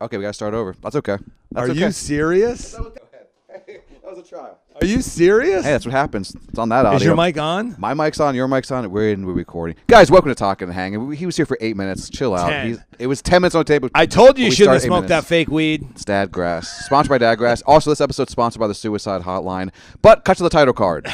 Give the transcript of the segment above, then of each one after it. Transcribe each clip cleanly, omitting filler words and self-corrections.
Okay, we got to start over. That's okay. Are you serious? That was a trial. Are you serious? Hey, that's what happens. It's on that audio. Is your mic on? My mic's on. Your mic's on. We're recording. Guys, welcome to Talkin and Hangin. He was here for 8 minutes. Chill out. 10. It was 10 minutes on the table. I told you shouldn't have smoked that fake weed. It's Dadgrass. Sponsored by Dadgrass. Also, this episode's sponsored by the Suicide Hotline. But cut to the title card.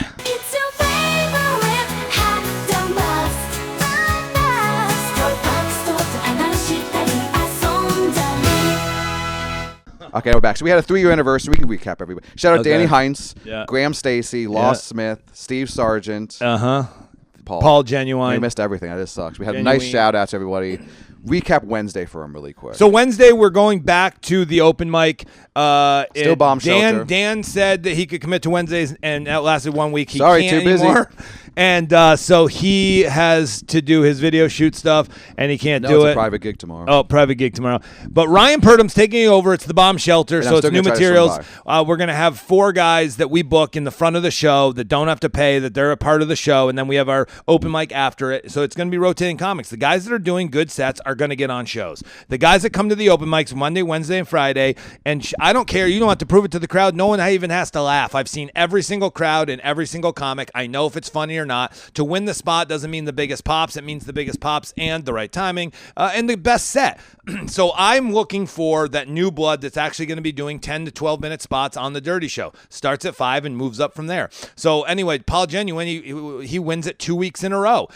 Okay, we're back. So we had a 3-year anniversary. We can recap everybody. Shout out Danny Heinz, Graham Stacy, Lost Smith, Steve Sargent, Paul Genuine. We missed everything. That just sucks. We had nice shout outs, everybody. Recap Wednesday for him really quick. So Wednesday, we're going back to the open mic. Still bomb shelter. Dan said that he could commit to Wednesdays, and that lasted 1 week. He Sorry, can't too busy. anymore. And so he has to do his video shoot stuff, and he can't do it's it. a private gig tomorrow. Oh, private gig tomorrow. But Ryan Purdham's taking it over. It's the bomb shelter, And so it's new materials. We're We're going to have 4 guys that we book in the front of the show that don't have to pay, that they're a part of the show, and then we have our open mic after it. So it's going to be rotating comics. The guys that are doing good sets are going to get on shows. The guys that come to the open mics Monday, Wednesday, and Friday, and I don't care. You don't have to prove it to the crowd. No one even has to laugh. I've seen every single crowd and every single comic. I know if it's funny or not. To win the spot doesn't mean the biggest pops. It means the biggest pops and the right timing and the best set. So I'm looking for that new blood that's actually going to be doing 10 to 12 minute spots on the Dirty Show. Starts at 5 and moves up from there. So anyway, Paul Genuine, he wins it 2 weeks in a row.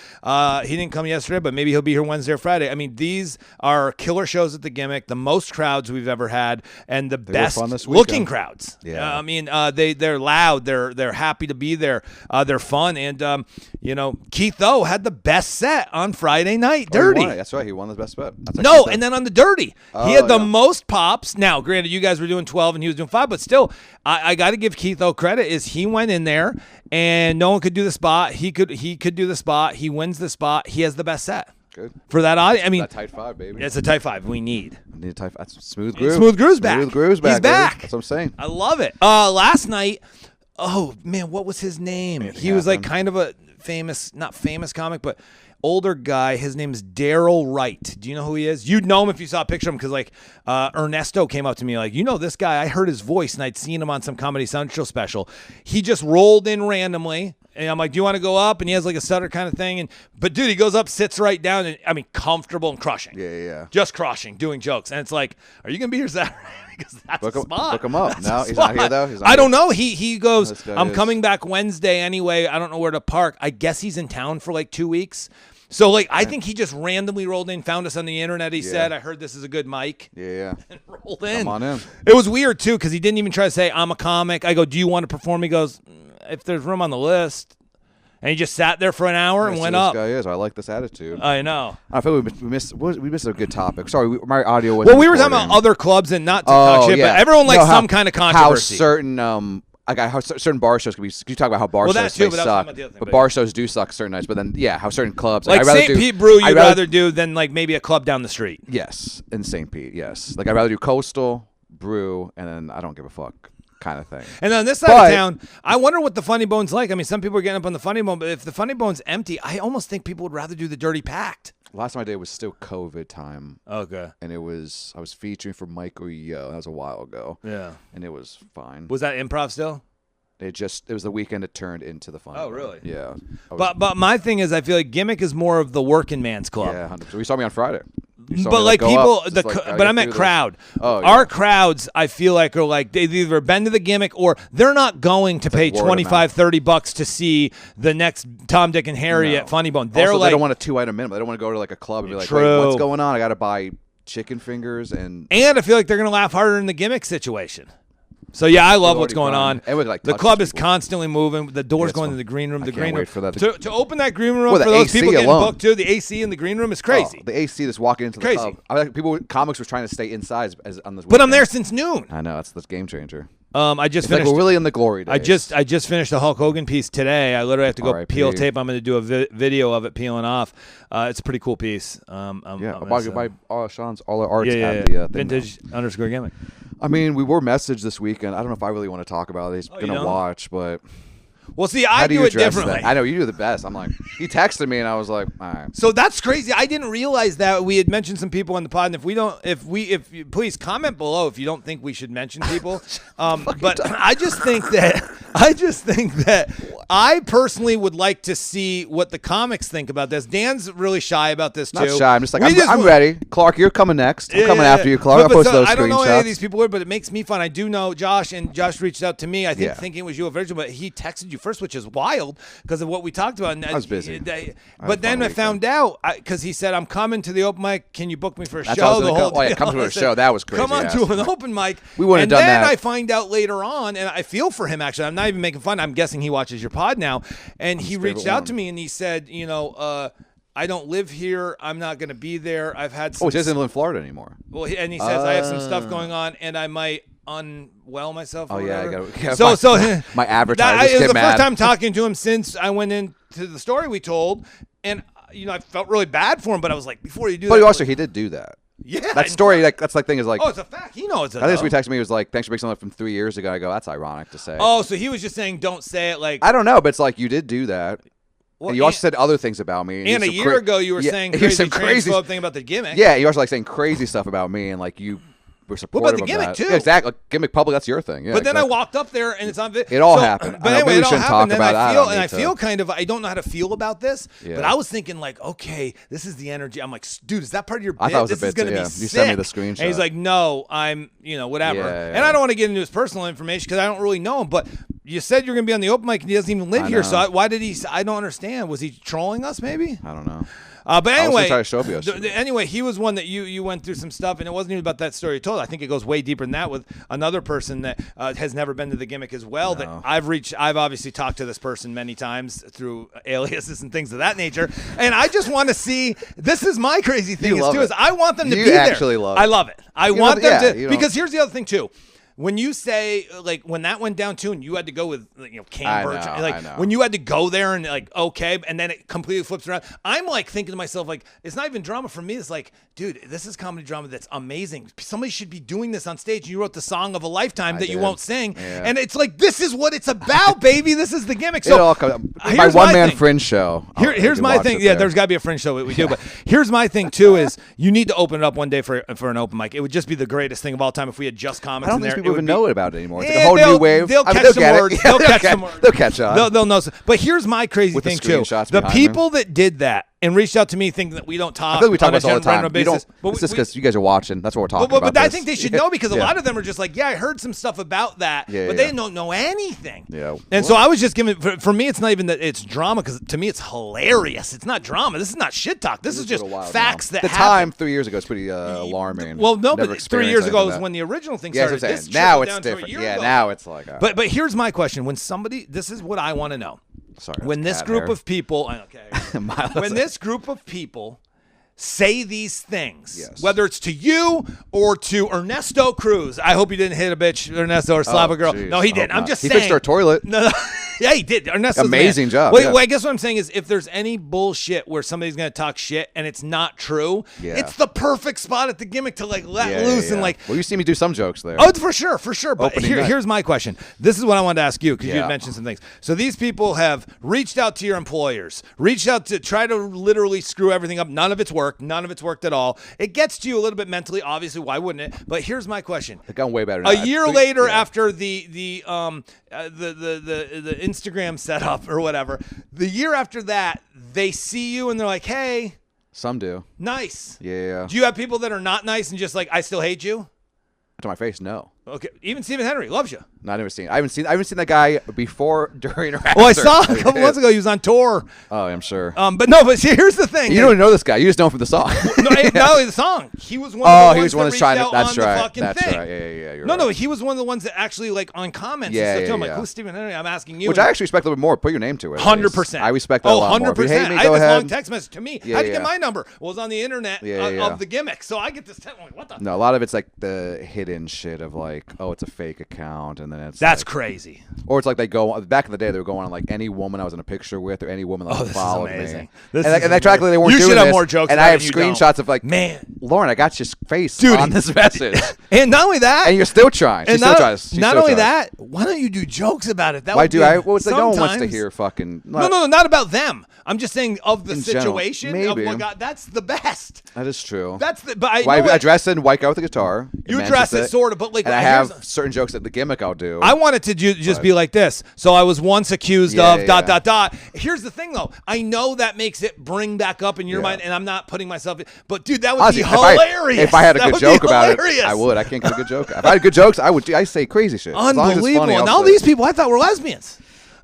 He didn't come yesterday, but maybe he'll be here Wednesday or Friday. I mean, these are killer shows at the Gimmick, the most crowds we've ever had, and the best looking crowds. Yeah. I mean, they're loud. They're happy to be there. They're fun. And, Keith O had the best set on Friday night, Dirty. That's right. He won the best bet. No, and then on the Dirty, he had the most pops. Now, granted, you guys were doing 12 and he was doing 5, but still, I got to give Keith O credit. Is he went in there and no one could do the spot. He could do the spot. He wins the spot. He has the best set. Good. For that audience, I mean, that tight 5, baby. It's a tight 5 we need. I need a tight 5. That's Smooth Groove. Smooth Groove's back. Smooth Groove's back. He's back. Baby. That's what I'm saying. I love it. Last night, oh man, what was his name? He was like kind of a not famous comic, but older guy. His name's Daryl Wright. Do you know who he is? You'd know him if you saw a picture of him, because like Ernesto came up to me like, this guy. I heard his voice and I'd seen him on some Comedy Central special. He just rolled in randomly. And I'm like, do you want to go up? And he has like a stutter kind of thing. But dude, he goes up, sits right down, and I mean, comfortable and crushing. Yeah. Just crushing, doing jokes. And it's like, are you going to be here Saturday? Because that's a spot. Book him up. That's No, he's not here though. I don't know. He goes, I'm coming back Wednesday anyway. I don't know where to park. I guess he's in town for like 2 weeks. So, like, I think he just randomly rolled in, found us on the internet. He said, I heard this is a good mic. Yeah. And rolled in. Come on in. It was weird, too, because he didn't even try to say, I'm a comic. I go, do you want to perform? He goes, if there's room on the list. And he just sat there for an hour and went up. This guy is. I like this attitude. I know. I feel we missed a good topic. Sorry, my audio was. Well, we were talking about other clubs and not TikTok shit, but everyone likes some kind of controversy. How certain how certain bar shows can be. You talk about how bar shows suck, but bar shows do suck certain nights. But then, how certain clubs like St. Pete Brew, you'd rather do than like maybe a club down the street. Yes, in St. Pete, yes. Like I'd rather do Coastal Brew, and then I don't give a fuck kind of thing. And on this side of town, I wonder what the Funny Bone's like. I mean, some people are getting up on the Funny Bone, but if the Funny Bone's empty, I almost think people would rather do the Dirty Packed. Last time I did was still COVID time. Okay. And I was featuring for Michael Yo. That was a while ago. Yeah. And it was fine. Was that improv still? It was the weekend it turned into the Funny Bone. Really? Yeah. But my thing is, I feel like Gimmick is more of the working man's club. Yeah, 100%. You saw me on Friday. But like people, but I meant crowd. Our crowds, I feel like, are like they've either been to the Gimmick or they're not going to pay $25-$30 to see the next Tom, Dick, and Harry at Funny Bone. They're also, like, they don't want a 2-item minimum. They don't want to go to like a club and be like, wait, what's going on? I got to buy chicken fingers and I feel like they're gonna laugh harder in the Gimmick situation. So I love what's going on. The club is constantly moving. The door's going to the green room. Wait for that to open that green room for those people getting booked too. The AC in the green room is crazy. The AC that's walking into the club. I like comics were trying to stay inside as on this. But I'm there since noon. I know that's the game changer. I just finished. Like we're really in the glory days. I just finished the Hulk Hogan piece today. I literally have to go peel tape. I'm going to do a video of it peeling off. It's a pretty cool piece. By Sean's all our arts at the vintage_gimmick. I mean, we were messaged this weekend. I don't know if I really want to talk about it. He's going to watch, but... Well, see, I do it differently. I know you do the best. I'm like, he texted me and I was like, all right. So that's crazy. I didn't realize that we had mentioned some people on the pod. And if you please comment below if you don't think we should mention people. But I just think that I personally would like to see what the comics think about this. Dan's really shy about this too. Not shy. I'm just like, I'm ready. Clark, you're coming next. I'm coming after you, Clark. I'll post those screenshots. I don't know any of these people, but it makes me fun. I do know Josh, and Josh reached out to me. I think thinking it was you originally, but he texted you first, which is wild because of what we talked about. And I was busy. But then I found out because he said, "I'm coming to the open mic. Can you book me for a show?" Come to a show. That was crazy. Come on to an open mic. We wouldn't have done that. And then I find out later on, and I feel for him actually. I'm not even making fun. I'm guessing he watches your pod now, and he reached out to me and he said, I don't live here. I'm not going to be there. I've had some... Oh, he doesn't live in Florida anymore. Well, and he says, I have some stuff going on, and I might unwell myself or whatever. I got so my advertisers get mad. It was the first time talking to him since I went into the story we told, and, I felt really bad for him, but I was like, before you do that... But he did do that. Yeah. That story, that's like thing is like... Oh, it's a fact. He knows it. I think he texted me, he was like, thanks for making something from 3 years ago. I go, that's ironic to say. Oh, so he was just saying, don't say it like... I don't know, but it's like, you did do that. Well, and you also said other things about me. And a year ago, you were saying crazy thing about the Gimmick. Yeah, you also saying crazy stuff about me, and like you were supportive about the Gimmick too. Yeah, exactly. Like, Gimmick public, that's your thing. Yeah, but then I walked up there, and it's on video. It all happened. But anyway, it all happened. And I feel kind of, I don't know how to feel about this, but I was thinking like, okay, this is the energy. I'm like, dude, is that part of your bit? I thought it was this a bit. Is gonna be You sick. sent me the screenshot. And he's like, no, I'm, whatever. Yeah. And I don't want to get into his personal information because I don't really know him, but. You said you're going to be on the open mic, and he doesn't even live here. So why did he? I don't understand. Was he trolling us? Maybe. I don't know. But anyway, I was trying to show you. Anyway, he was one that you went through some stuff, and it wasn't even about that story you told. I think it goes way deeper than that with another person that has never been to the Gimmick as well. No. That I've obviously talked to this person many times through aliases and things of that nature, and I just want to see. This is my crazy thing is I want them to be there. You actually love it. I love it. I want them to because here's the other thing too. When you say, like, when that went down too and you had to go with, Cambridge, when you had to go there and, like, okay, and then it completely flips around, I'm, like, thinking to myself, like, it's not even drama for me. It's like, dude, this is comedy drama that's amazing. Somebody should be doing this on stage. You wrote the song of a lifetime that you won't sing. Yeah. And it's like, this is what it's about, baby. This is the Gimmick. So my one-man fringe show. Here's my thing. Yeah, there's got to be a fringe show that we do. But here's my thing, too, is you need to open it up one day for an open mic. It would just be the greatest thing of all time if we had just comics in there. People even know about it anymore. It's like a whole new wave. They'll catch some words. They'll catch some words. They'll catch on. They'll know. But here's my crazy thing too: the people that did that and reached out to me thinking that we don't talk. I feel like we talk about this all the time. Basis. It's just because you guys are watching. That's what we're talking about. But I think they should know because a lot of them are just like, yeah, I heard some stuff about that, but they don't know anything. Yeah. And so I was just giving. For me, it's not even that it's drama because to me it's hilarious. It's not drama. This is not shit talk. This is just facts that happen. The time 3 years ago is pretty alarming. Well, no, but 3 years ago was when the original thing started. This now it's different. Yeah, now it's like. But here's my question: when somebody, this is what I want to know. Sorry, when this group of people, when this group of people say these things, whether it's to you or to Ernesto Cruz. I hope you didn't hit a bitch, Ernesto, or slap a girl. Geez, no, he didn't. I'm just saying. He fixed our toilet. No. Yeah, he did. Ernesto's amazing job. Well, I guess what I'm saying is if there's any bullshit where somebody's going to talk shit and it's not true, it's the perfect spot at the Gimmick to like let loose and like. Well, you see me do some jokes there. Oh, for sure. But here's my question. This is what I wanted to ask you because you had mentioned some things. So these people have reached out to your employers, reached out to try to literally screw everything up. None of it's worked. None of it's worked at all. It gets to you a little bit mentally. Obviously, why wouldn't it? But here's my question. It got way better. A year later, after the Instagram setup or whatever, the year after that, they see you and they're like, "Hey." Some do. Nice. Yeah. Do you have people that are not nice and just like, "I still hate you"? To my face, no. Okay, even Stephen Henry loves you. No, I've never seen. I haven't seen that guy before, during, or after. Well, I saw him a couple months ago. He was on tour. Oh, I'm sure. But see, here's the thing. You don't even know this guy. You just know him from the song. Not only the song. He was one of the ones that reached out on the fucking thing. That's right. Yeah. You're no, he was one of the ones that actually like on comments and stuff too. I'm like, who's Stephen Henry? I'm asking you. Which I actually respect a little bit more. Put your name to it. 100%. I respect that a lot more. 100%. If you hate me, I go had this ahead. long text message to me. How'd you get my number? Well, it was on the internet of the Gimmick. So I get this text. I'm like, what the? No, a lot of it's like the hidden shit of like, oh, it's a fake account, and then it's that's crazy. Or it's like they go back in the day they were going on like any woman I was in a picture with or any woman that followed me. And actually they weren't doing this. You should have more jokes. And I have screenshots of like, man, Lauren, I got your face on this message. And not only that, and you're still trying. She's still trying. Not only that, why don't you do jokes about it? Why do I? Well, no one wants to hear fucking. No, not about them. I'm just saying of the situation. Maybe. Of God, that's the best. That is true. That's the. But I dress in white guy with a guitar. You dress it sort of, but like. And I have certain jokes at the Gimmick I'll do. I want it to just be like this. So I was once accused of ... Here's the thing, though. I know that makes it bring back up in your mind, and I'm not putting myself. But dude, that would be hilarious. If I had a good joke about it, I would. I can't get a good joke. If I had good jokes, I would. I say crazy shit. Unbelievable. And all these people I thought were lesbians.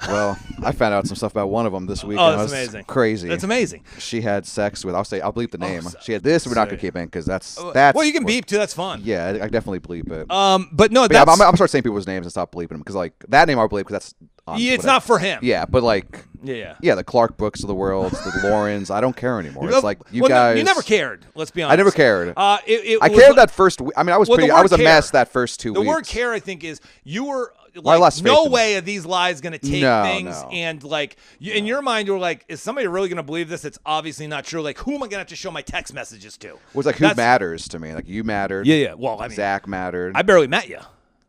Well, I found out some stuff about one of them this week. Oh, that's amazing. Crazy. That's amazing. She had sex with. I'll bleep the name. She had this. We're not gonna keep in because that's. Well, you can beep too. That's fun. Yeah, I definitely bleep it. But no, that's. Yeah, I'm start saying people's names and stop bleeping them because like that name I'll bleep because that's. It's not for him. Yeah, but like. Yeah. Yeah, the Clark Brooks of the world, the Laurens. I don't care anymore. It's like you guys. You never cared. Let's be honest. I never cared. I cared that first. I mean, I was pretty. I was a mess that first 2 weeks. The word care, I think, is you were. Like, no way are these lies going to take things and like in your mind you're like, is somebody really going to believe this? It's obviously not true. Like, who am I going to have to show my text messages to? It was like, who matters to me? Like, you mattered. Yeah. Well, I mean, Zach mattered. I barely met you.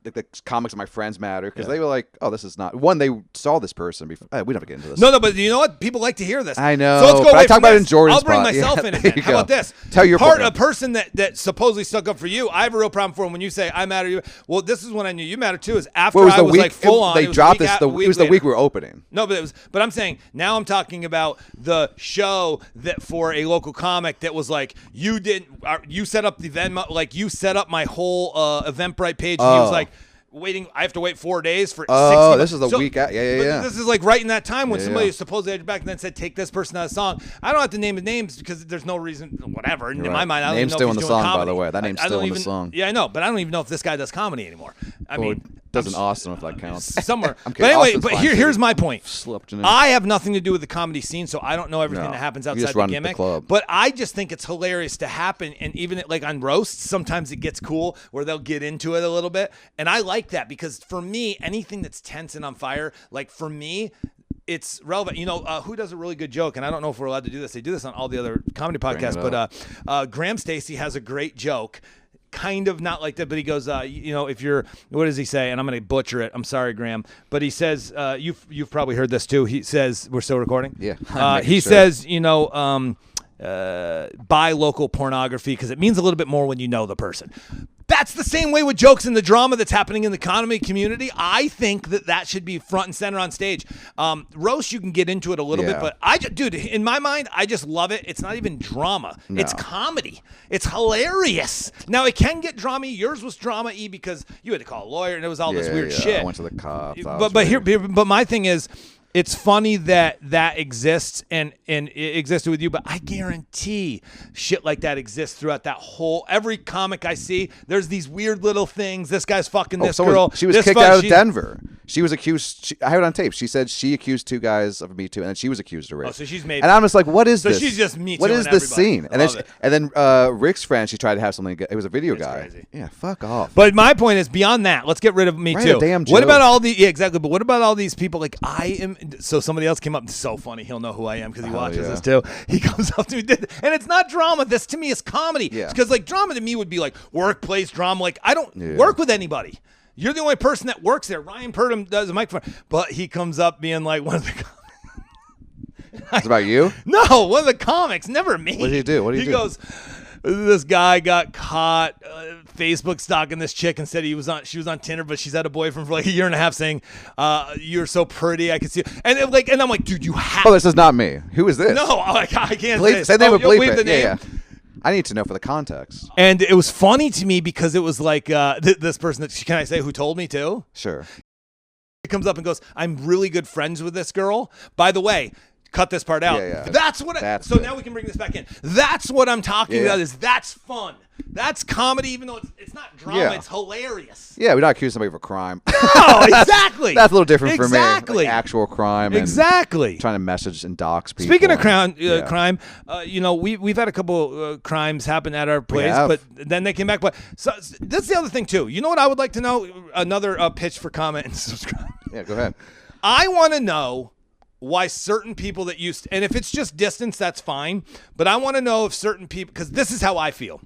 Like the comics of my friends matter because they were like, oh, this is not one. They saw this person before. We don't have to get into this. No, but you know what? People like to hear this. I know. So let's go. But I talk about it in Jordan's. I'll bring myself in it. How about this? Tell your part. A person that supposedly stuck up for you. I have a real problem for him when you say I matter. You. Well, this is when I knew you matter too. Is after I was like full on. They dropped this. It was the week we were opening. No, but it was. But I'm saying now I'm talking about the show that for a local comic that was like you didn't. You set up the Venmo. Like you set up my whole Eventbrite page. And he was like. I have to wait 4 days for 60 Oh, this is the week. Yeah. This is like right in that time when somebody supposedly had your back and then said, take this person out of the song. I don't have to name the names because there's no reason, whatever. In my mind, I don't even know if he's doing comedy. Name's still in the song, by the way. That name's still in the song. Yeah, I know, but I don't even know if this guy does comedy anymore. I mean, does in Austin if that counts. Somewhere. But anyway, here's my point. I have nothing to do with the comedy scene, so I don't know everything that happens outside the Gimmick. But I just think it's hilarious to happen, and even like on roasts, sometimes it gets cool where they'll get into it a little bit, and I like that because for me, anything that's tense and on fire, like for me, it's relevant. You know, who does a really good joke? And I don't know if we're allowed to do this. They do this on all the other comedy podcasts, but Graham Stacey has a great joke. Kind of not like that, but he goes, you know, if you're, what does he say? And I'm going to butcher it. I'm sorry, Graham. But he says, you've probably heard this too. He says, we're still recording? Yeah. He says, you know, buy local pornography because it means a little bit more when you know the person. That's the same way with jokes and the drama that's happening in the comedy community. I think that should be front and center on stage. Roast, you can get into it a little bit, but dude, in my mind, I just love it. It's not even drama. No. It's comedy. It's hilarious. Now, it can get drama-y. Yours was drama-y because you had to call a lawyer and it was all this weird shit. I went to the cops. But my thing is, it's funny that exists and it existed with you, but I guarantee shit like that exists throughout that whole. Every comic I see, there's these weird little things. This guy's fucking this girl. She was kicked out of Denver. She was accused. I have it on tape. She said she accused 2 guys of Me Too, and then she was accused of rape. Oh, so she's made. And I'm just like, what is this? So she's just Me Too. What is this scene? And then Rick's friend, she tried to have something. It was a video guy. Crazy. Yeah, fuck off. But my point is, beyond that, let's get rid of Me Too. A damn joke. What about all the exactly? But what about all these people? Like I am. So somebody else came up. It's so funny. He'll know who I am because he watches this too. He comes up to me, and it's not drama. This to me is comedy. Yeah. Because like drama to me would be like workplace drama. Like I don't work with anybody. You're the only person that works there. Ryan Purdom does a microphone, but he comes up being like one of the. It's about you? No, one of the comics. Never me. What did he do? He goes, this guy got caught Facebook stalking this chick and said she was on Tinder, but she's had a boyfriend for like a year and a half saying, you're so pretty, I can see you. And I'm like, dude, you have. Oh, this is not me. Who is this? No, I can't say they would bleep it. Yeah. I need to know for the context. And it was funny to me because it was like this person that, can I say who told me to? Sure. He comes up and goes, I'm really good friends with this girl. By the way, cut this part out. Yeah. That's what. Now we can bring this back in. That's what I'm talking about. That's fun. That's comedy, even though it's not drama. Yeah. It's hilarious. Yeah, we don't accuse somebody of a crime. No, exactly. That's a little different for me. Exactly. Like actual crime. Exactly. And trying to message and dox people. Speaking of crime, you know, we've had a couple crimes happen at our place, but then they came back. But so that's the other thing too. You know what I would like to know? Another pitch for comment and subscribe. Yeah, go ahead. I want to know why certain people that used, and if it's just distance, that's fine. But I want to know if certain people, because this is how I feel.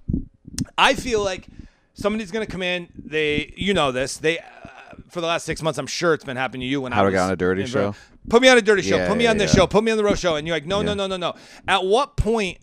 I feel like somebody's going to come in. You know this. For the last 6 months, I'm sure it's been happening to you when How to get on a dirty show? Put me on a dirty show. Yeah, Put me on this show. Put me on the roast show. And you're like, no. At what point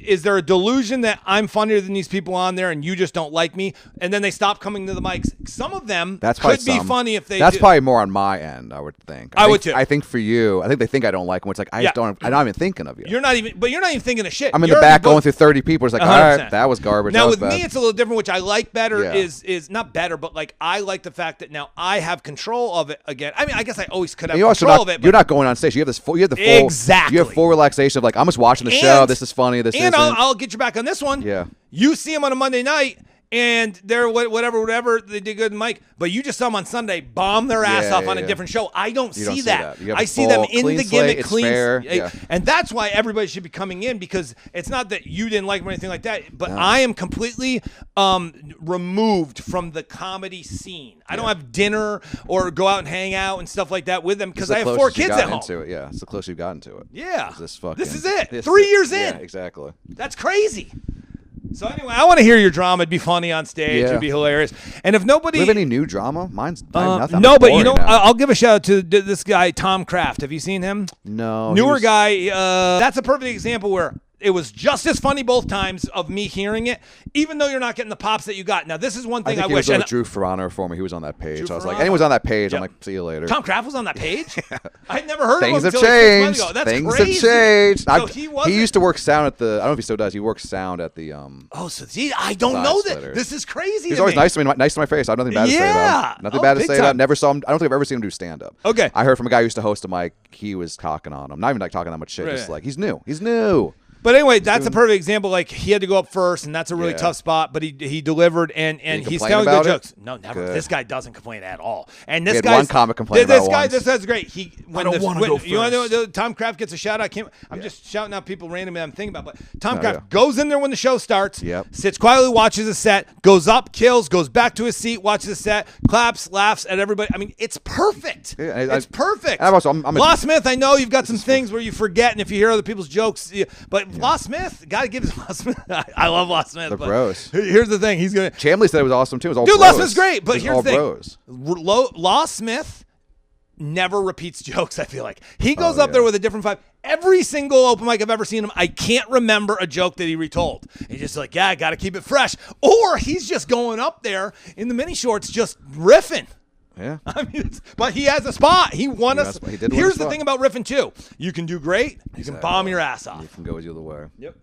is there a delusion that I'm funnier than these people on there and you just don't like me? And then they stop coming to the mics. Some of them could be funny if they That's probably more on my end, I would think. I would too. I think for you, I think they think I don't like them. It's like, I'm not even thinking of you. You're not even thinking of shit. I'm in the back going through 30 people. It's like, 100%. All right, that was garbage. Now with bad. me, it's a little different, which I like better is not better, but like I like the fact that now I have control of it again. I mean, I guess I always could have control of it. But you're not going on stage. You have full exactly. You have full relaxation of like, I'm just watching the show. This is funny. This isn't. I'll get you back on this one. Yeah. You see them on a Monday night, and they're whatever they did good in Mike, but you just saw them on Sunday bomb their ass off on a different show. I don't see that. I see them in the Gimmick clean. Fair. Yeah. And that's why everybody should be coming in, because it's not that you didn't like them or anything like that, but I am completely removed from the comedy scene. I don't have dinner or go out and hang out and stuff like that with them because I have 4 kids at home. Yeah, it's the closest you've gotten to it. Yeah. This is it. 3 years in. Yeah, exactly. That's crazy. So anyway, I want to hear your drama. It'd be funny on stage. It'd be hilarious. And if nobody... Do you have any new drama? Mine's nothing. No, but I'll give a shout out to this guy, Tom Kraft. Have you seen him? No. Newer guy. That's a perfect example where it was just as funny both times of me hearing it, even though you're not getting the pops that you got. Now, this is one thing I wish. He was Drew Ferrano for me. He was on that page. I was like, anyone's on that page. I'm like, see you later. Tom Kraft was on that page? I'd never heard of him until until 6 months ago. That's Things crazy. have changed. So he used to work sound at the, I don't know if he still does. He works sound at the. I don't know that. This is crazy. He's always nice to me, nice to my face. I have nothing bad to say about him. Nothing bad to say about him. Never saw him. I don't think I've ever seen him do stand up. Okay. I heard from a guy who used to host a mic. He was talking on him. Not even like talking that much shit. Just like, he's new. But anyway, that's a perfect example. Like, he had to go up first, and that's a really tough spot. But he delivered, and he's telling good jokes. No, never. Good. This guy doesn't complain at all. And this guy, one comic complain about this guy. Once. This guy's great. I don't want to go first. You want to know? Tom Kraft gets a shout out. I'm just shouting out people randomly I'm thinking about. But Tom Kraft goes in there when the show starts. Sits quietly, watches a set, goes up, kills, goes back to his seat, watches a set, claps, laughs at everybody. I mean, it's perfect. It's perfect. Law Smith, I know you've got some things where you forget, and if you hear other people's jokes, but Law Smith. Gotta give Law Smith. I love Law Smith. The bros. Here's the thing. He's gonna. Chamley said it was awesome too. It was all Dude, bros. Law Smith's great, but here's the thing. Bros. Law Smith never repeats jokes. I feel like he goes up there with a different vibe. Every single open mic I've ever seen him, I can't remember a joke that he retold. He's just like, I got to keep it fresh, or he's just going up there in the mini shorts, just riffing. Yeah. I mean, but he has a spot. He won us. Here's the thing about riffing too. You can do great. You can bomb your ass off. You can go the other way. Yep.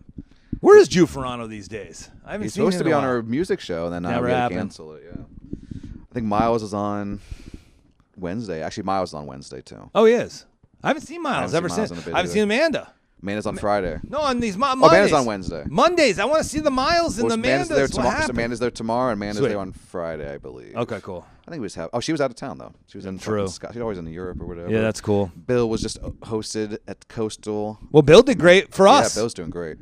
Where is Drew Ferrano these days? I haven't He's seen him. He's supposed to be on our music show, and then now we had to cancel it. Yeah. I think Miles is on Wednesday. Actually, Miles is on Wednesday too. Oh, he is. I haven't seen Miles ever since. I haven't seen Amanda. Amanda's on Friday. No, on these Mondays. Amanda's on Wednesday. Mondays. I want to see the Miles and the Amanda's. Amanda's there tomorrow, and Amanda's there on Friday, I believe. Okay, cool. I think we just have. Oh, she was out of town though. She was in Scotland. She's always in Europe or whatever. Yeah, that's cool. Bill was just hosted at Coastal. Well, Bill did great for us. Yeah, Bill's doing great.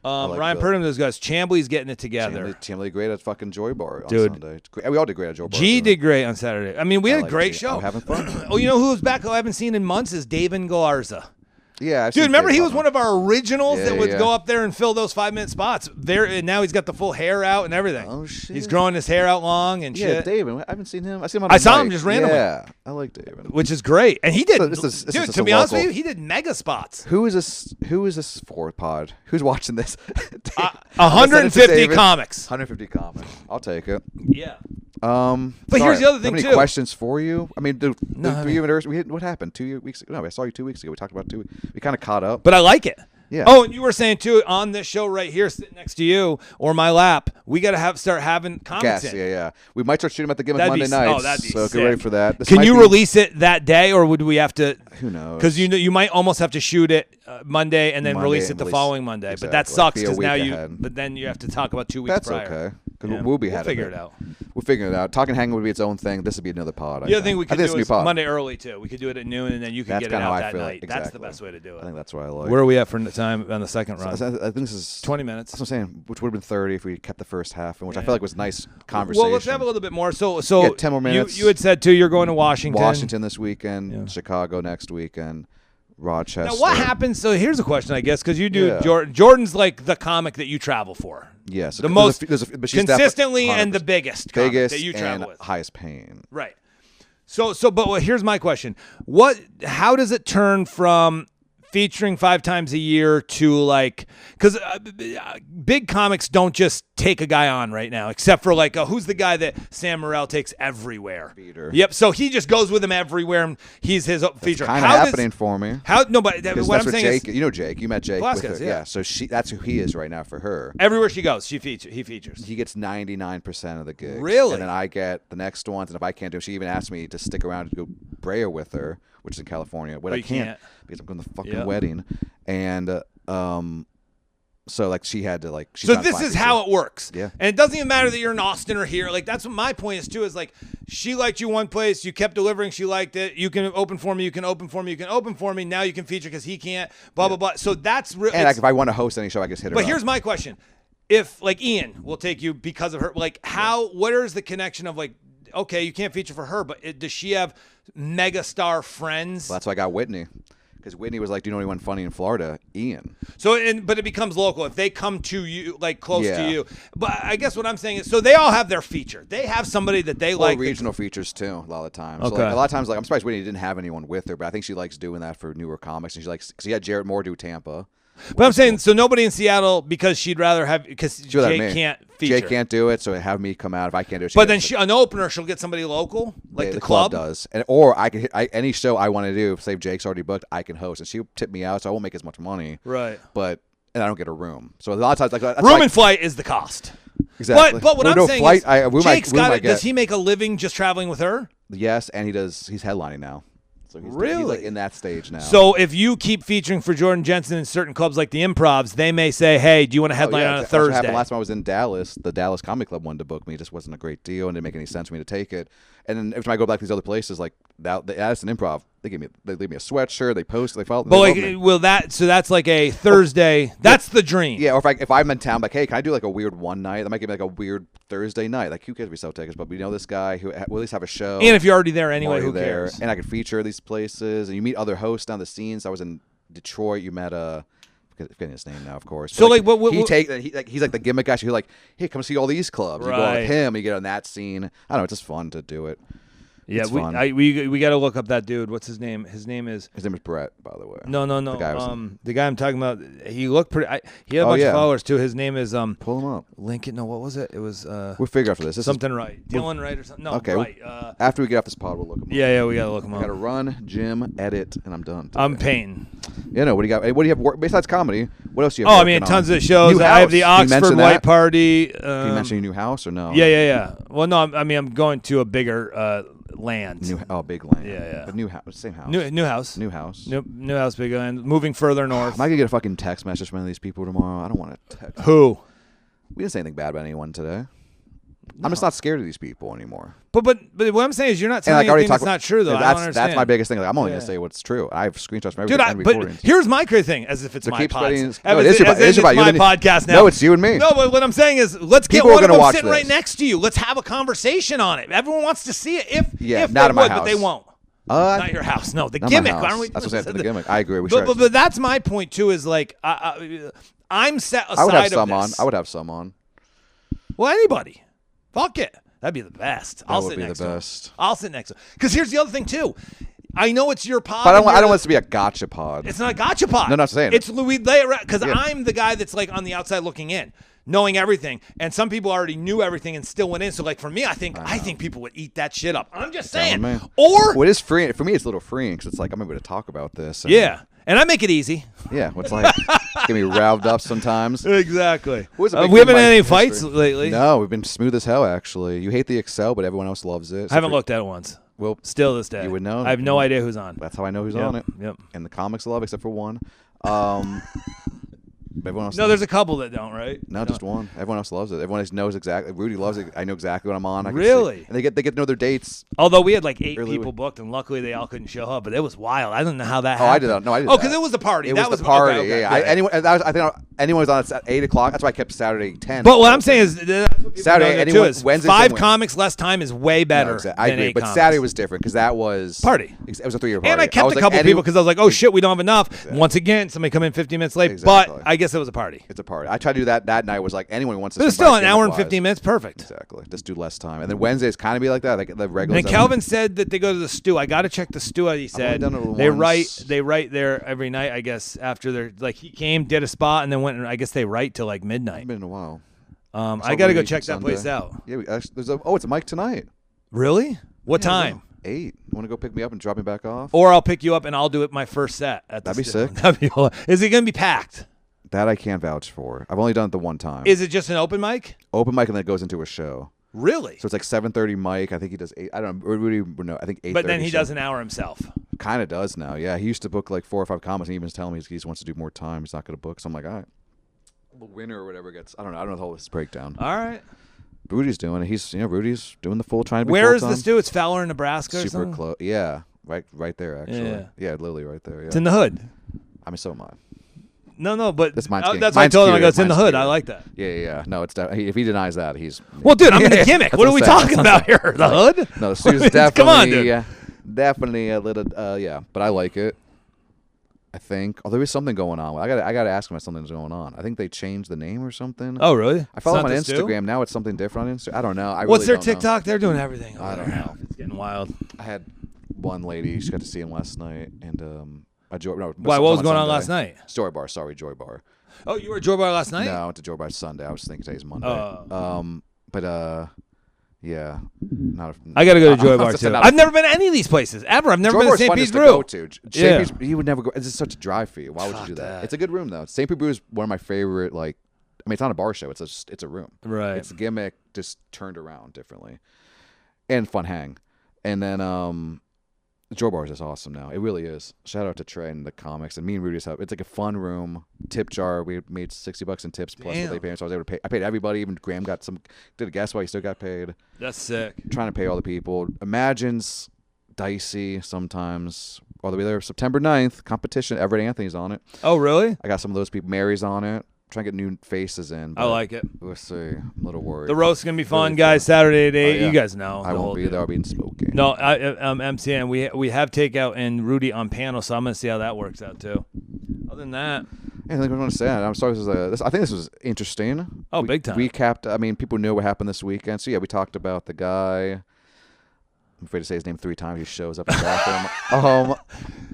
Ryan Purdom, those guys. Chambly's getting it together. Chambly great at fucking Joy Bar on Sunday. We all did great at Joy Bar. G did great on Saturday. I mean, we had a great show. I'm having fun. Oh, you know who was back who I haven't seen in months is David Galarza. Yeah, dude, remember he was one of our originals that would go up there and fill those 5-minute spots. There, and now he's got the full hair out and everything. Oh shit! He's growing his hair out long and shit. Yeah, David. I haven't seen him. I saw him just randomly. Yeah, I like David, which is great. And he did. Dude, to be honest with you, he did mega spots. Who is this for pod? Who's watching this? 150 comics. 150 comics. I'll take it. Yeah. But here's the other thing too. Any questions for you? I mean, what happened 2 weeks ago? No, I saw you 2 weeks ago. We talked about 2 weeks. We kind of caught up. But I like it. Yeah. Oh, and you were saying too on this show right here, sitting next to you or my lap, we got to start having comics in. Yeah. We might start shooting them at the Gimmick Monday nights. Oh, that'd be so sick. Get ready for that. Can you release it that day, or would we have to? Who knows? Because you might almost have to shoot it Monday and then release it the following Monday. Exactly. But that sucks because now But then you have to talk about 2 weeks That's prior. That's okay. Because we'll figure it out. We'll figure it out. Talkin Hangin would be its own thing. This would be another pod. The other thing we could do is Monday early too. We could do it at noon, and then you can get it out that night. Exactly. That's the best way to do it. I think that's what I like. Where are we at for time on the second run? I think this is 20 minutes. That's what I'm saying. Which would have been 30 if we kept the first half, and which I feel like was nice conversation. Well, let's have a little bit more. So 10 more minutes. You had said too you're going to Washington. Washington this weekend, Chicago next weekend. Rochester. Now, what happens? So here's a question, I guess, because you do Yeah. Jordan's like the comic that you travel for. Yes, the most but she's consistently and the biggest comic that you travel and with. highest paying. Right. But here's my question: how does it turn from featuring 5 times a year to like, because big comics don't just take a guy on right now, except for like, who's the guy that Sam Morril takes everywhere? Peter. Yep. So he just goes with him everywhere, and he's his feature. Kind of happening for me. But what I'm saying Jake, is, you know Jake. You met Jake. Velasquez, with her. yeah. So that's who he is right now for her. Everywhere she goes, he features. He gets 99% of the gigs. Really? And then I get the next ones. And if I can't do it, she even asked me to stick around to go Brea with her, which is in California. But I can't because I'm going to the fucking wedding. And so like she had to like. So this is how it works. Yeah. And it doesn't even matter that you're in Austin or here. Like that's what my point is too. Is like she liked you one place, you kept delivering, she liked it. You can open for me, you can open for me, you can open for me. Now you can feature because he can't. Blah blah blah. So that's real. And like if I want to host any show, I just hit her. But here's my question: if like Ian will take you because of her, like how? What is the connection of like? Okay, you can't feature for her, but does she have megastar friends? Well, that's why I got Whitney. Because Whitney was like, do you know anyone funny in Florida? Ian. But it becomes local if they come to you, like close to you. But I guess what I'm saying is, so they all have their feature. They have somebody that they like. Regional features too. A lot of times. Okay. So like, a lot of times, like I'm surprised Whitney didn't have anyone with her, but I think she likes doing that for newer comics, and she likes because he had Jarrett Moore do Tampa. But I'm saying, so nobody in Seattle because she'd rather have because Jake can't feature. Jake can't do it, so have me come out if I can't do it. But then an opener, she'll get somebody local, like the club does, or I can any show I want to do. Say Jake's already booked, I can host, and she'll tip me out, so I won't make as much money. Right. And I don't get a room. So a lot of times, like that's room and flight is the cost. Exactly. But what I'm saying is, Jake's got it. Does he make a living just traveling with her? Yes, and he's headlining now. So he's like in that stage now. So if you keep featuring for Jordan Jensen in certain clubs like the Improvs, they may say, hey, do you want to headline on a Thursday? Happened last time I was in Dallas, the Dallas Comedy Club wanted to book me. It just wasn't a great deal and didn't make any sense for me to take it. And then every time I go back to these other places, like Addison Improv, they leave me a sweatshirt, they post, they follow. But that's like a Thursday. That's the dream. Yeah, or if I'm in town, like, hey, can I do like a weird one night? That might give me like a weird Thursday night. Like, who cares if we sell tickets? But we know this guy who will at least have a show. And if you're already there anyway, who cares? And I could feature these places, and you meet other hosts down the scenes. I was in Detroit. You met forgetting his name now, of course. So he's like the gimmick guy. So you're like, hey, come see all these clubs. Right. You go out with him. You get on that scene. I don't know. It's just fun to do it. Yeah, we got to look up that dude. What's his name? His name is Brett, by the way. No. The guy I'm talking about. He looked pretty. He had a bunch of followers too. His name is Pull him up. Lincoln. No, what was it? It was we'll figure out for this. Something Wright. Dylan Wright or something. No, okay. Wright. After we get off this pod, we'll look him up. Yeah, we gotta look him up. I gotta run, gym, edit, and I'm done. I'm Payne. Yeah, no. What do you got? What do you have besides comedy? What else do you have? Oh, I mean, tons of shows. I have the Oxford White Party. Can you mention your new house or no? Yeah. Well, no. I mean, I'm going to a bigger land. Big land. Yeah. But new house, same house. New house. New house. New house, big land. Moving further north. Am I gonna get a fucking text message from one of these people tomorrow? I don't want to text. Who? We didn't say anything bad about anyone today. No. I'm just not scared of these people anymore. But what I'm saying is you're not telling anything that's not true, though. I don't understand. That's my biggest thing. Like, I'm only going to say what's true. I have screenshots from everything. But here's my crazy thing, as if it's my podcast. No, it is my podcast now. No, it's you and me. No, but what I'm saying is let's get one of them sitting right next to you. Let's have a conversation on it. Everyone wants to see it if not they in my would, house. but they won't. Not your house. No, the Gimmick. Why don't we? That's what I said, the Gimmick. I agree. But that's my point, too, is like I'm set aside I would have of some this. on. I would have some on. Well, anybody. Fuck it. That'd be the best. I'll sit next to him. I'll sit next to him. Because here's the other thing, too. I know it's your pod. But I don't want it to be a gotcha pod. It's not a gotcha pod. No, I'm not saying it's Louis because I'm the guy that's like on the outside looking in, knowing everything. And some people already knew everything and still went in. So like for me, I think people would eat that shit up. I'm just saying. Or it is freeing. For me, it's a little freeing because it's like I'm able to talk about this. And I make it easy. Yeah, it's like get me riled up sometimes. Exactly. We haven't had any fights lately. No, we've been smooth as hell. Actually, you hate the Excel, but everyone else loves it. I haven't looked at it once. Well, still this day, you would know. I have no idea who's on. That's how I know who's on it. Yep. And the comics love, except for one. Everyone else. No, there's a couple that don't, right? No, just one. Everyone else loves it. Everyone else knows exactly. Rudy loves it. I know exactly what I'm on. Really? And they get to know their dates. Although we had like 8 people booked, and luckily they all couldn't show up. But it was wild. I don't know how that happened. I did that. No, I did. Oh, because it was the party. That was the party. Okay. Yeah. I think anyone was on at 8 o'clock. That's why I kept Saturday 10. But what I'm saying is Saturday. Anyone, Wednesday. 5 comics less time is way better. No, exactly. I agree. 8 But comics. Saturday was different because that was party. It was a 3-year party. And I kept a couple people because I was like, oh shit, we don't have enough. Exactly. Once again, somebody come in 15 minutes late. Exactly. But I guess it was a party. It's a party. I tried to do that night. Was like anyone who wants to. But it's still an hour and 15 minutes. Perfect. Exactly. Just do less time. And then Wednesdays kind of be like that. Like the regular. And Calvin said that they go to the stew. I got to check the stew. He said they write there every night. I guess after they're like he came, did a spot, and then went. And I guess they write till like midnight. It's been a while. I got to go check that place out. Yeah. It's a mic tonight. Really? What time? 8. You want to go pick me up and drop me back off? Or I'll pick you up and I'll do it my first set. That'd be sick. Is it going to be packed? That I can't vouch for. I've only done it the one time. Is it just an open mic? Open mic and then it goes into a show. Really? So it's like 7:30 mic. I think he does 8. I don't know. No, I think 8:30. But then he does an hour himself. Kind of does now. Yeah, he used to book like 4 or 5 comics, and he was telling me he just wants to do more time. He's not going to book. So I'm like, all right. The winner or whatever gets. I don't know. I don't know the whole breakdown. All right. Rudy's doing it. Rudy's doing the full trying to be Where full-time. is this dude? It's Fowler, Nebraska. Super close. Yeah, right there actually. Yeah, literally right there. Yeah. It's in the hood. I mean, so am I. No, but that's why I told him. I go, it's in the hood. I like that. Yeah. No, it's if he denies that, he's. Well, dude, I'm in the Gimmick. What are we talking about here? The hood? No, the studio's definitely. Come on, dude. Definitely a little. Yeah, but I like it. I think. Oh, there is something going on. I got to ask him if something's going on. I think they changed the name or something. Oh, really? I follow him on Instagram. Now it's something different on Instagram. I don't know. What's their TikTok? They're doing everything. I don't know. It's getting wild. I had one lady. She got to see him last night, and why? What was going on last night? Story Bar. Sorry, Joy Bar. Oh, you were at Joy Bar last night? No, I went to Joy Bar Sunday. I was thinking today's Monday. Yeah. I got to go to Joy Bar too. I've never been to any of these places ever. I've never been to St. Pete's Brew. You would never go. It's just such a drive for you. Why would you do that? It's a good room though. St. Pete's Brew is one of my favorite. Like, I mean, it's not a bar show. It's a room. Right. It's a Gimmick just turned around differently, and fun hang. And then Joe Bar is just awesome now. It really is. Shout out to Trey and the comics and me and Rudy's help. It's like a fun room. Tip jar. We made $60 in tips plus what they paid. So I was able to pay. I paid everybody. Even Graham did a guest while he still got paid. That's sick. Trying to pay all the people. Imagine's dicey sometimes. All the way there. September 9th, competition. Everett Anthony's on it. Oh, really? I got some of those people. Mary's on it. Trying to get new faces in. I like it. We'll see. I'm a little worried. The roast is going to be fun, guys. Saturday at 8. You guys know. I won't be there. I'll be in smoking. No, I'm MCing. We have takeout and Rudy on panel, so I'm going to see how that works out, too. Other than that. Yeah, I think I want to say that. I'm sorry. I think this was interesting. Oh, big time. Recapped. I mean, people knew what happened this weekend. So, yeah, we talked about the guy. I'm afraid to say his name 3 times. He shows up in the bathroom.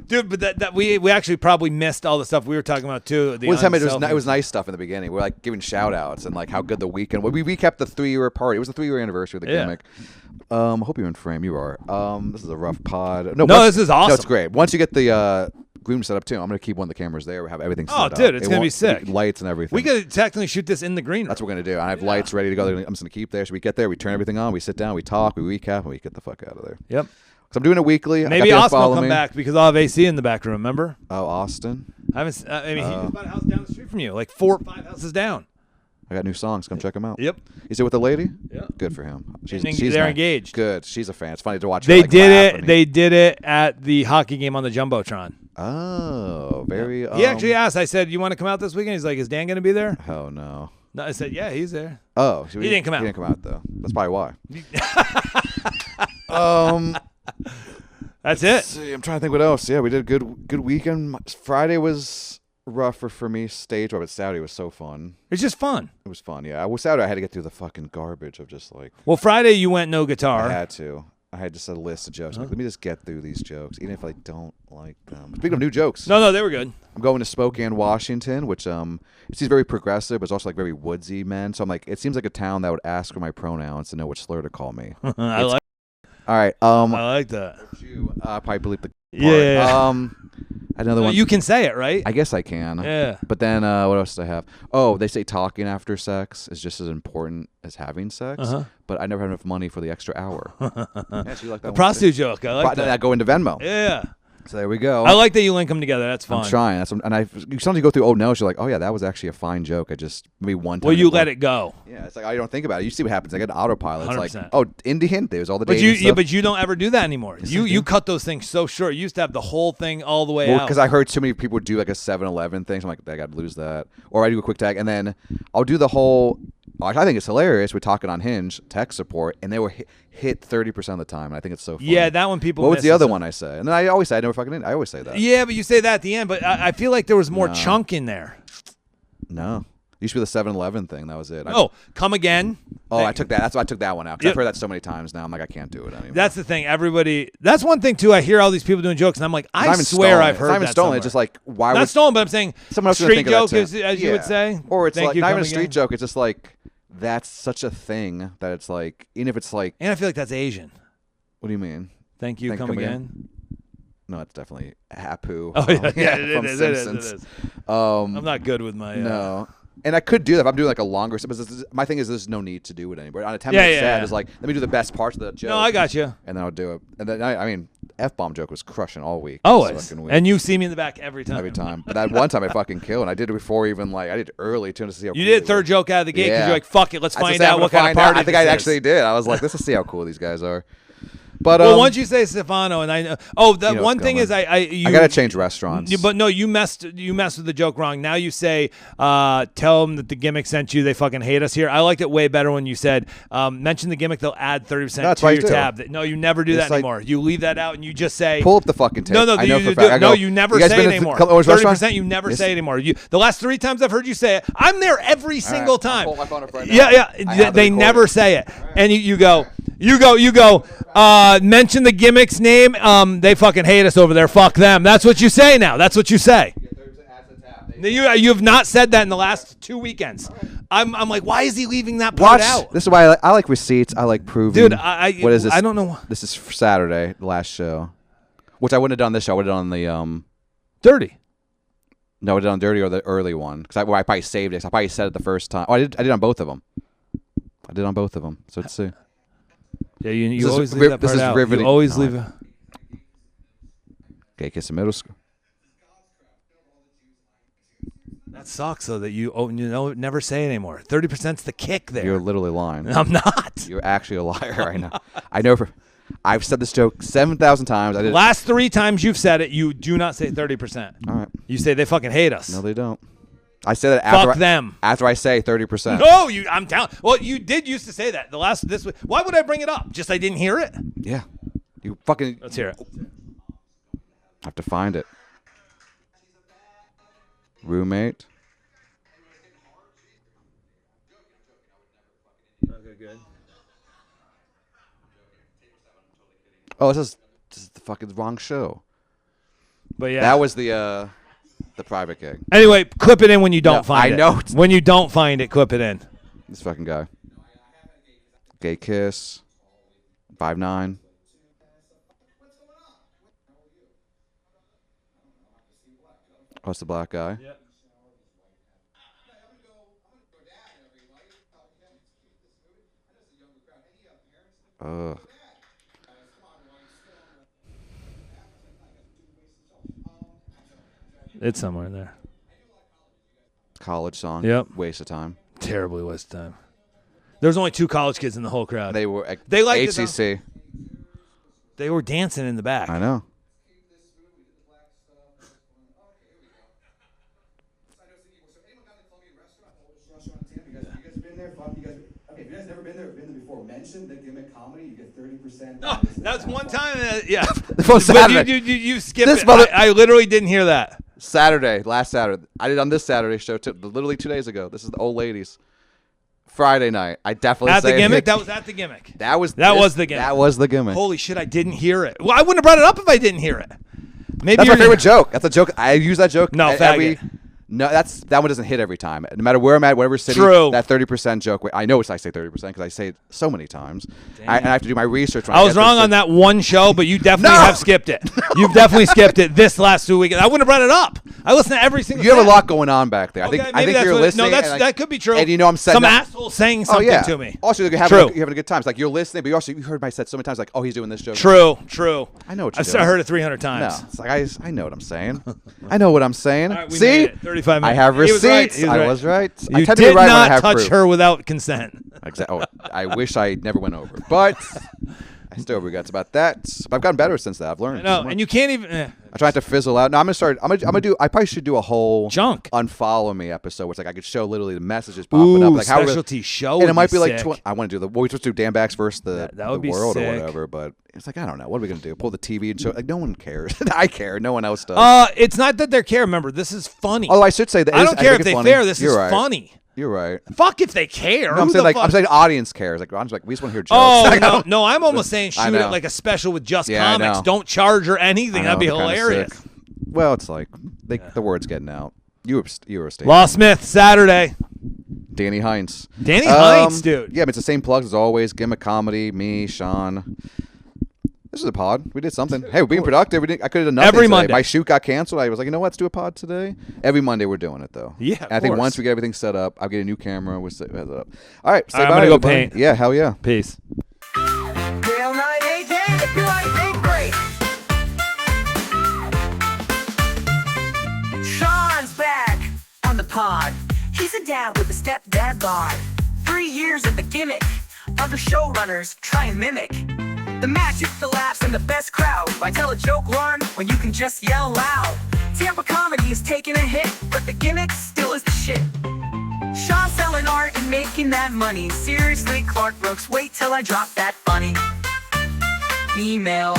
Dude, but that we actually probably missed all the stuff we were talking about too. It was nice stuff in the beginning. We're like giving shout outs and like how good the weekend. We recapped the 3-year party. It was the 3-year anniversary of the Gimmick. I hope you're in frame. You are. This is a rough pod. No, this is awesome. No, it's great. Once you get the room set up too, I'm gonna keep one of the cameras there. We have everything set up. Oh, dude, it's gonna be sick. Lights and everything. We could technically shoot this in the green room. That's what we're gonna do. I have lights ready to go. I'm just gonna keep there. So we get there, we turn everything on, we sit down, we talk, we recap, and we get the fuck out of there. Yep. So I'm doing it weekly. Maybe Austin will come back because I'll have AC in the back room. Remember? Oh, Austin. I mean, he just bought a house down the street from you, like 4 or 5 houses down. I got new songs. Come check them out. Yep. Is it with a lady? Yeah. Good for him. They're engaged. Good. She's a fan. It's funny to watch. They did it at the hockey game on the Jumbotron. Oh, very. He actually asked. I said, "You want to come out this weekend?" He's like, "Is Dan going to be there?" Oh no. No, I said, "Yeah, he's there." Oh, he didn't come out. He didn't come out though. That's probably why. That's it. See, I'm trying to think what else. Yeah, we did a good weekend. Friday was rougher for me stage, but Saturday was so fun. It's just fun. It was fun. Yeah, Saturday I had to get through the fucking garbage of just like. Well, Friday you went no guitar. I had to. I had just a list of jokes. Like, let me just get through these jokes, even if I don't like them. Speaking of new jokes. No, they were good. I'm going to Spokane, Washington, which it seems very progressive, but it's also like very woodsy, man. So I'm like, it seems like a town that would ask for my pronouns to know which slur to call me. All right. I like that. Probably believe the part. Yeah. Another one. You can say it, right? I guess I can. Yeah. But then what else do I have? Oh, they say talking after sex is just as important as having sex. Uh-huh. But I never had enough money for the extra hour. Yeah, so you like that prostitute joke. I like that. Go into Venmo. Yeah. So there we go. I like that you link them together. That's fun. I'm trying. Sometimes you go through old notes. You're like, oh yeah, that was actually a fine joke. I just maybe one time. Well, you let it go. Yeah, it's like you don't think about it. You see what happens. I get an autopilot. It's 100%. like, oh, Indian. There's all the. But you don't ever do that anymore. Yes, you cut those things so short. You used to have the whole thing all the way out. Because I heard too many people do like a 7-Eleven thing. So I'm like, I got to lose that. Or I do a quick tag, and then I'll do the whole. I think it's hilarious. We're talking on Hinge tech support, and they were hit 30% of the time. And I think it's so funny. Yeah, that one people. What was the other one I say? And then I always say I never fucking did. I always say that. Yeah, but you say that at the end. But I feel like there was more chunk in there. No. Used to be the 7-Eleven thing. That was it. Come again. I took that. That's why I took that one out. Because I've heard that so many times now. I'm like, I can't do it anymore. That's the thing. Everybody. That's one thing too. I hear all these people doing jokes, and I'm like, I swear I've heard that. It's not even stolen. It's just like why? Not stolen, but I'm saying someone else street joke, as you would say. Or it's like not even a street joke. It's just like that's such a thing that it's like, even if it's like. And I feel like that's Asian. What do you mean? Thank you. Come again. No, it's definitely Hapu. Oh yeah, from Simpsons. It is. I'm not good with my. No. And I could do that if I'm doing like a longer. My thing is, there's no need to do it anymore. On a 10-minute set, it's like, let me do the best parts of the joke. No, I got you. And then I'll do it. And then I mean, F-bomb joke was crushing all week. Always. And you see me in the back every time. Every time. But that one time I fucking killed, and I did it before even I did it early too to see how. You did third joke out of the gate because you're like, fuck it, let's find out what kind of party. I think I actually did. I was like, let's just see how cool these guys are. But once you say Stefano, and I know, that one thing is I gotta change restaurants. But no, you messed with the joke wrong. Now you say, tell them that the Gimmick sent you. They fucking hate us here. I liked it way better when you said, mention the Gimmick. They'll add 30% to your tab. No, you never do that anymore. You leave that out and you just say, pull up the fucking tape. No, you never say it anymore. 30%, you never say it anymore. The last 3 times I've heard you say it, I'm there every single time. I'll pull my phone up right now. Yeah. They never say it, and you go. Mention the Gimmick's name. They fucking hate us over there. Fuck them. That's what you say now. That's what you say. You have not said that in the last 2 weekends. I'm like, why is he leaving that part out? This is why I like receipts. I like proving. Dude, what is this? I don't know. This is for Saturday, the last show, which I wouldn't have done this show. I would have done the Dirty. No, I would have done Dirty or the early one because I probably saved it. So I probably said it the first time. Oh, I did on both of them. So let's see. Yeah, you always leave that part out. Riveting. You always leave it. Gay kiss in middle school. That sucks, though, that you never say it anymore. 30%'s the kick there. You're literally lying. I'm not. You're actually a liar right now. I know. I've said this joke 7,000 times. Last 3 times you've said it, you do not say 30%. All right. You say they fucking hate us. No, they don't. I say that after Fuck them. After I say 30%. No, I'm down. Well, you did used to say that this week. Why would I bring it up? Just I didn't hear it. Yeah, you fucking. Let's hear it. I have to find it. Roommate. Okay, good. Oh, this is the fucking wrong show. But yeah, that was the private gig. Anyway, clip it in when you don't find it. I know. When you don't find it, clip it in. This fucking guy. Gay kiss. 5'9". Oh, it's the black guy. Yep. It's somewhere in there. College song. Yep. Waste of time. Terribly waste of time. There was only 2 college kids in the whole crowd. They liked HCC. They were dancing in the back. I know. If you guys never been there before, mention the Gimmick comedy. You get 30%. No, that's one time. Yeah. Saturday. You skipped it. I literally didn't hear that. Last Saturday. I did on this Saturday show, literally 2 days ago. This is the old ladies. Friday night. I definitely at the Gimmick. That was at the Gimmick. That was the Gimmick. That was the Gimmick. Holy shit! I didn't hear it. Well, I wouldn't have brought it up if I didn't hear it. Maybe that's my favorite joke. That's a joke. I use that joke. No, faggot. No, that one doesn't hit every time. No matter where I'm at, whatever city, True. that 30% joke. I know I say 30% because I say it so many times. And I have to do my research. When I was wrong on that one show, but you definitely have skipped it. You've definitely skipped it this last 2 weekends. I wouldn't have brought it up. I listen to every single. You have a lot going on back there. Okay, I think you're listening. No, that could be true. And you know I'm saying some asshole saying something to me. Also, you're having a good time. It's like you're listening, but you heard my set so many times. Like, oh, he's doing this joke. True. I know what you're doing. I've heard it 300 times. No, it's like I know what I'm saying. I know what I'm saying. Right, See, 35 minutes. I have receipts. I was right. You I tend did to be right not when I have touch proof. her without consent. Exactly. Oh, I wish I never went over, but I still have regrets about that. But I've gotten better since that. I've learned. No, and you can't even. I try not to fizzle out. No, I'm gonna do. I probably should do a whole junk unfollow me episode, where it's like I could show literally the messages popping up, like specialty show, and it might be sick. like I want to do we supposed to do Dan Bax versus the world sick. or whatever, but it's like I don't know. What are we gonna do? Pull the TV and show? Like no one cares. I care. No one else does. It's not that they care. Remember, this is funny. Oh, I should say that. I don't care if they care. This is funny. You're right. Fuck if they care. No, I'm saying audience cares. Like I'm just like we just want to hear jokes. Oh no, I'm almost saying shoot it like a special with just comics. Don't charge or anything. That'd be hilarious. Well, it's like the word's getting out. You were a state. Law Smith Saturday. Danny Heinz. Danny Heinz, dude. Yeah, but it's the same plugs as always. Gimmick Comedy, me, Sean. This is a pod. We did something. Hey, we're being productive. I could have done nothing every today. Monday. My shoot got canceled. I was like, you know what? Let's do a pod today. Every Monday we're doing it, though. Yeah, and I think once we get everything set up, I'll get a new camera. We'll set it up. All right. Say I'm bye, going to go everybody. paint. Yeah, hell yeah. Peace. Sean's back on the pod. He's a dad with a stepdad bod. 3 years at the Gimmick. Other showrunners try and mimic the magic, the laughs, and the best crowd. Why tell a joke, Lauren, when you can just yell loud? Tampa comedy is taking a hit, but the Gimmick still is the shit. Sean selling art and making that money. Seriously, Clark Brooks, wait till I drop that funny email.